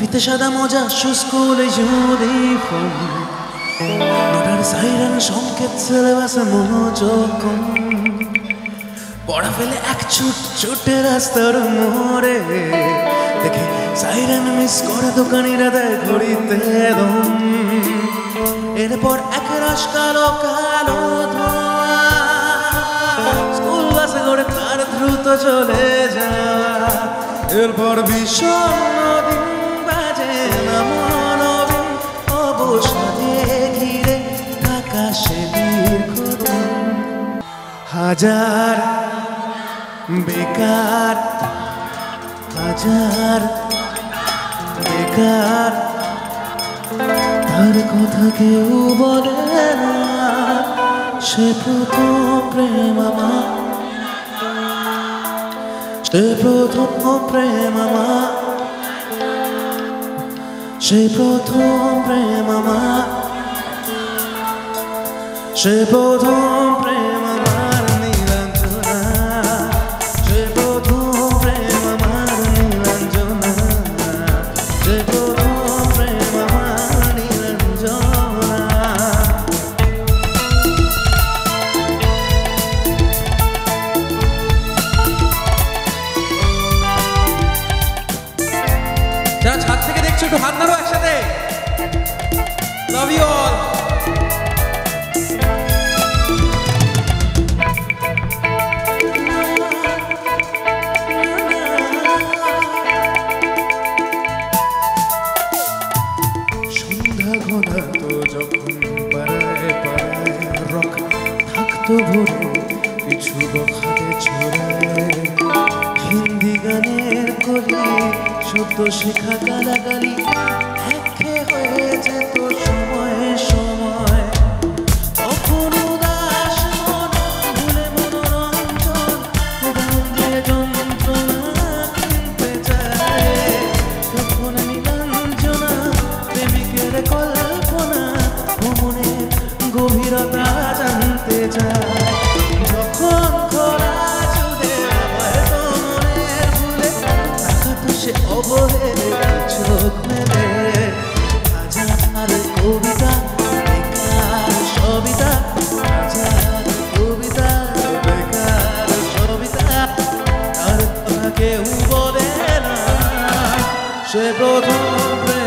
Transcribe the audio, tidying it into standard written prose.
ফিতে সাদা মোজা স্কুলে ইউনিফর্ম নোটার সাইরেন সংকেত সিলেবাসে মনোযোগ পড়া ফেলে এক ছুটে রাস্তার মোড়ে দেখে সাইরেন মিস করে দোকানিরা দেয় ঘড়িতে দম এরপর এক রাশ কালো কালো ধোঁয়া স্কুল বাসে করে তার দ্রুত চলে যাওয়া এরপর বিষণ্ণ দিন বাজে না মনোবিন অবসাদে ঘিরে আকাশে দীর্ঘদিন হাজার বেকার হাজার বেকার তার কথা কেউ বলে না সে প্রথম প্রেম আমার সে প্রথম প্রেম আমার সে প্রথম প্রেম আমার সে প্রথম প্রেম আমার নীলাঞ্জনা সে প্রথম প্রেম আমার নীলাঞ্জনা সে প্রথম প্রেম আমার নীলাঞ্জনা যারা ছাদ থেকে দেখছো একটু হাত নাড়ো একসাথে লাভ ইউ অল সন্ধ্যা ঘনাতো যখন পাড়ায় পাড়ায় রক থাকতো ভরে কিছু বখাতে ছড়ায় হিন্দি গানের কলি শব্দ শেখা গালাগালি একঘেয়ে হয়ে যেত সময়ে সময় তখন উদাস মন ভুলে মনোরঞ্জন বন্ধে যন্ত্রণা কিনতে চায় তখন নীলাঞ্জনা প্রেমিকের কল্পনা ভ্রমণের গভীরতা জানতে চায় যখন খোলা চুলে মনের ভুলে তাকাতো সে অবহেলা চোখ মেলে হাজার কবিতা বেকার সবিতা হাজার কবিতা বেকার সবিতা তার কথা কেউ বলে না সে প্রথম